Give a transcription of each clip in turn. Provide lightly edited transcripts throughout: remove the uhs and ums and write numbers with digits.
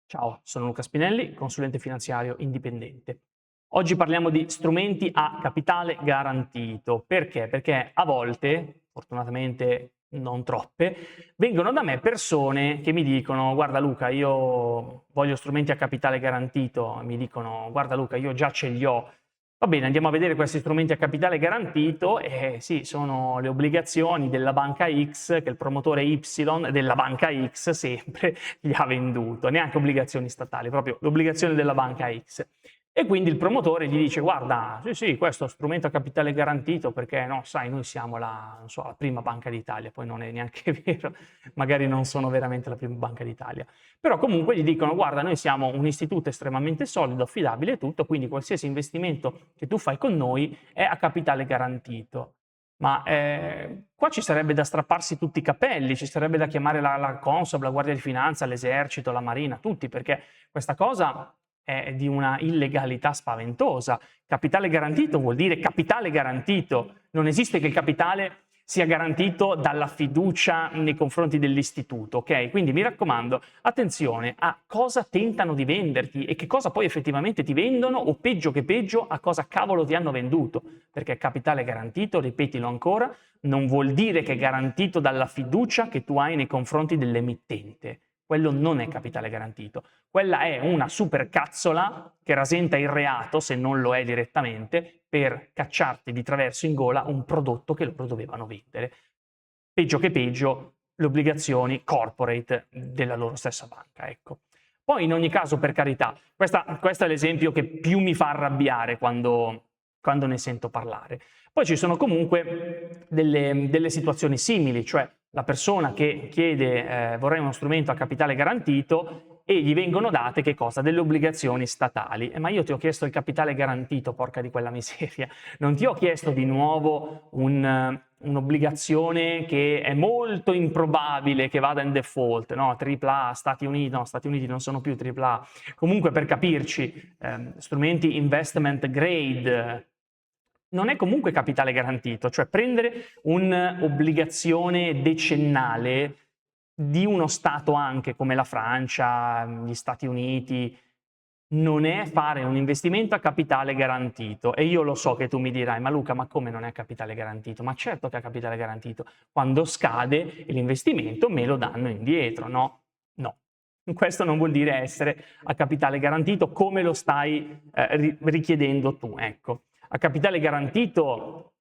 Ciao, sono Luca Spinelli, consulente finanziario indipendente. Oggi parliamo di strumenti a capitale garantito. Perché? Perché a volte, fortunatamente non troppe, vengono da me persone che mi dicono: guarda Luca, io voglio strumenti a capitale garantito. Mi dicono: guarda Luca, io già ce li ho. Va bene, andiamo a vedere questi strumenti a capitale garantito e sì, sono le obbligazioni della banca X che il promotore Y della banca X sempre gli ha venduto, neanche obbligazioni statali, proprio l'obbligazione della banca X. E quindi il promotore gli dice: guarda, sì, sì, questo è strumento a capitale garantito perché, no, sai, noi siamo non so, la prima banca d'Italia, poi non è neanche vero, magari non sono veramente la prima banca d'Italia. Però comunque gli dicono: guarda, noi siamo un istituto estremamente solido, affidabile e tutto, quindi qualsiasi investimento che tu fai con noi è a capitale garantito. Ma qua ci sarebbe da strapparsi tutti i capelli, ci sarebbe da chiamare la Consob, la Guardia di Finanza, l'Esercito, la Marina, tutti, perché questa cosa è di una illegalità spaventosa. Capitale garantito vuol dire capitale garantito. Non esiste che il capitale sia garantito dalla fiducia nei confronti dell'istituto, ok? Quindi mi raccomando, attenzione a cosa tentano di venderti e che cosa poi effettivamente ti vendono o peggio che peggio a cosa cavolo ti hanno venduto, perché capitale garantito, ripetilo ancora, non vuol dire che è garantito dalla fiducia che tu hai nei confronti dell'emittente. Quello non è capitale garantito. Quella è una supercazzola che rasenta il reato, se non lo è direttamente, per cacciarti di traverso in gola un prodotto che loro dovevano vendere. Peggio che peggio, le obbligazioni corporate della loro stessa banca, ecco. Poi in ogni caso, per carità, questo è l'esempio che più mi fa arrabbiare quando ne sento parlare. Poi ci sono comunque delle situazioni simili, cioè la persona che chiede vorrei uno strumento a capitale garantito e gli vengono date che cosa? Delle obbligazioni statali. Ma io ti ho chiesto il capitale garantito, porca di quella miseria. Non ti ho chiesto di nuovo un'obbligazione che è molto improbabile che vada in default, no? AAA, Stati Uniti, no, Stati Uniti non sono più AAA. Comunque per capirci, strumenti investment grade, non è comunque capitale garantito, cioè prendere un'obbligazione decennale di uno Stato anche come la Francia, gli Stati Uniti, non è fare un investimento a capitale garantito. E io lo so che tu mi dirai: ma Luca, ma come non è a capitale garantito? Ma certo che è a capitale garantito. Quando scade l'investimento me lo danno indietro, no? No. Questo non vuol dire essere a capitale garantito come lo stai richiedendo tu, ecco. A capitale garantito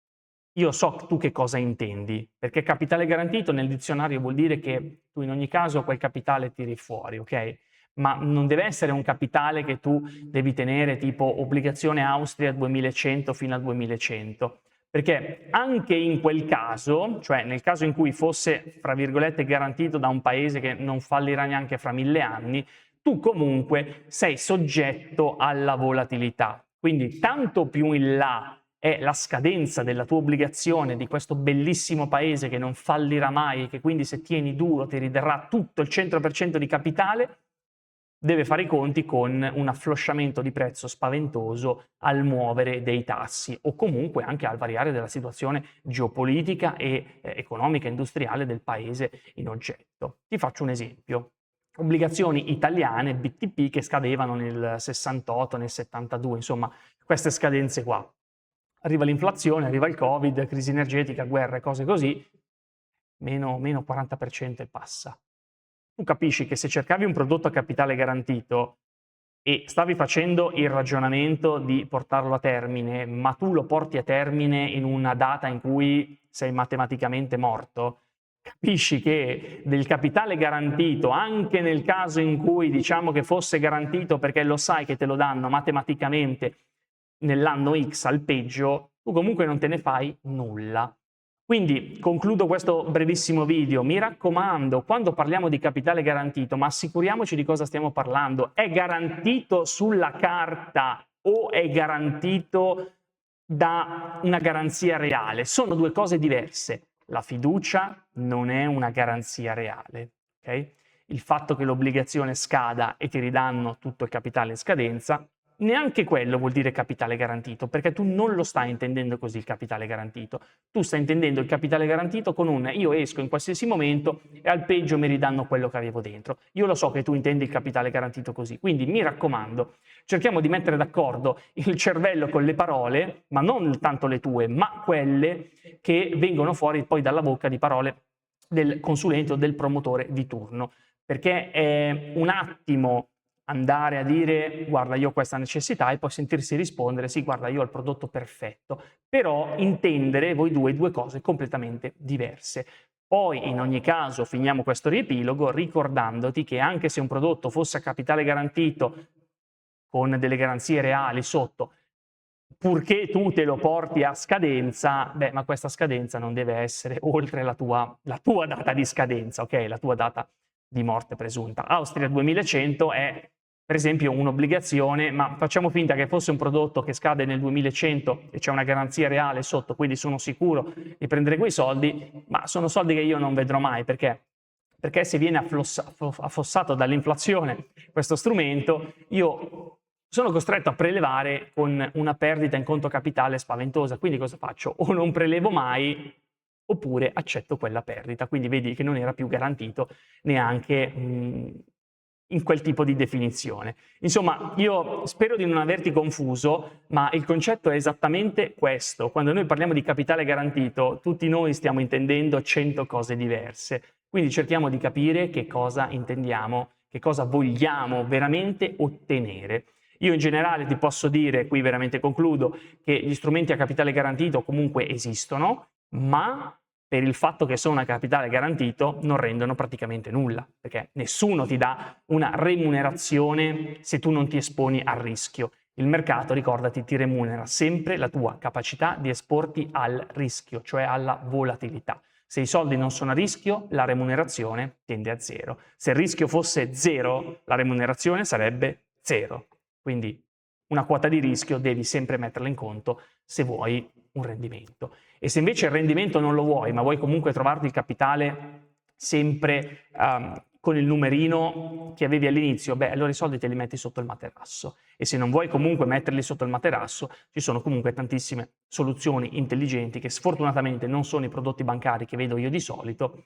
io so tu che cosa intendi, perché capitale garantito nel dizionario vuol dire che tu in ogni caso quel capitale tiri fuori, ok? Ma non deve essere un capitale che tu devi tenere tipo obbligazione Austria 2100 fino al 2100, perché anche in quel caso, cioè nel caso in cui fosse, fra virgolette, garantito da un paese che non fallirà neanche fra 1000 anni, tu comunque sei soggetto alla volatilità. Quindi tanto più in là è la scadenza della tua obbligazione di questo bellissimo paese che non fallirà mai e che quindi se tieni duro ti ridarà tutto il 100% di capitale, deve fare i conti con un afflosciamento di prezzo spaventoso al muovere dei tassi o comunque anche al variare della situazione geopolitica e economica e industriale del paese in oggetto. Ti faccio un esempio. Obbligazioni italiane, BTP, che scadevano nel 68, nel 72, insomma, queste scadenze qua. Arriva l'inflazione, arriva il Covid, crisi energetica, guerre, cose così, meno 40% e passa. Tu capisci che se cercavi un prodotto a capitale garantito e stavi facendo il ragionamento di portarlo a termine, ma tu lo porti a termine in una data in cui sei matematicamente morto, capisci che del capitale garantito, anche nel caso in cui diciamo che fosse garantito perché lo sai che te lo danno matematicamente nell'anno X al peggio, tu comunque non te ne fai nulla. Quindi concludo questo brevissimo video, mi raccomando, quando parliamo di capitale garantito, ma assicuriamoci di cosa stiamo parlando, è garantito sulla carta o è garantito da una garanzia reale? Sono due cose diverse. La fiducia non è una garanzia reale, ok? Il fatto che l'obbligazione scada e ti ridanno tutto il capitale in scadenza neanche quello vuol dire capitale garantito, perché tu non lo stai intendendo così il capitale garantito. Tu stai intendendo il capitale garantito con un io esco in qualsiasi momento e al peggio mi ridanno quello che avevo dentro. Io lo so che tu intendi il capitale garantito così, quindi mi raccomando, cerchiamo di mettere d'accordo il cervello con le parole, ma non tanto le tue, ma quelle che vengono fuori poi dalla bocca di parole del consulente o del promotore di turno, perché è un attimo andare a dire guarda io ho questa necessità e poi sentirsi rispondere sì guarda io ho il prodotto perfetto, però intendere voi due cose completamente diverse. Poi in ogni caso finiamo questo riepilogo ricordandoti che anche se un prodotto fosse a capitale garantito con delle garanzie reali sotto, purché tu te lo porti a scadenza, beh, ma questa scadenza non deve essere oltre la tua data di scadenza, ok? La tua data di morte presunta. Austria 2100 è, per esempio, un'obbligazione, ma facciamo finta che fosse un prodotto che scade nel 2100 e c'è una garanzia reale sotto, quindi sono sicuro di prendere quei soldi, ma sono soldi che io non vedrò mai, perché? Perché se viene affossato dall'inflazione questo strumento, io sono costretto a prelevare con una perdita in conto capitale spaventosa. Quindi cosa faccio? O non prelevo mai oppure accetto quella perdita. Quindi vedi che non era più garantito neanche in quel tipo di definizione. Insomma, io spero di non averti confuso, ma il concetto è esattamente questo. Quando noi parliamo di capitale garantito, tutti noi stiamo intendendo 100 cose diverse. Quindi cerchiamo di capire che cosa intendiamo, che cosa vogliamo veramente ottenere. Io in generale ti posso dire, qui veramente concludo, che gli strumenti a capitale garantito comunque esistono, ma per il fatto che sono a capitale garantito non rendono praticamente nulla, perché nessuno ti dà una remunerazione se tu non ti esponi al rischio. Il mercato, ricordati, ti remunera sempre la tua capacità di esporti al rischio, cioè alla volatilità. Se i soldi non sono a rischio, la remunerazione tende a zero. Se il rischio fosse zero, la remunerazione sarebbe zero. Quindi una quota di rischio devi sempre metterla in conto se vuoi un rendimento. E se invece il rendimento non lo vuoi, ma vuoi comunque trovarti il capitale sempre con il numerino che avevi all'inizio, beh, allora i soldi te li metti sotto il materasso. E se non vuoi comunque metterli sotto il materasso, ci sono comunque tantissime soluzioni intelligenti che sfortunatamente non sono i prodotti bancari che vedo io di solito,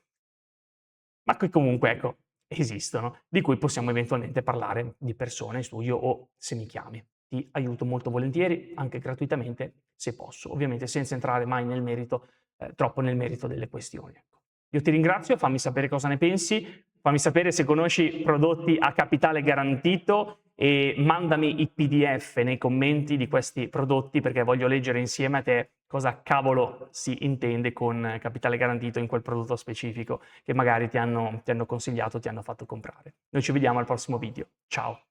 ma che comunque, ecco, esistono, di cui possiamo eventualmente parlare di persona in studio o se mi chiami. Ti aiuto molto volentieri, anche gratuitamente, se posso, ovviamente senza entrare mai nel merito, troppo nel merito delle questioni. Ecco. Io ti ringrazio, fammi sapere cosa ne pensi, fammi sapere se conosci prodotti a capitale garantito e mandami i PDF nei commenti di questi prodotti perché voglio leggere insieme a te cosa cavolo si intende con capitale garantito in quel prodotto specifico che magari ti hanno consigliato, ti hanno fatto comprare. Noi ci vediamo al prossimo video. Ciao!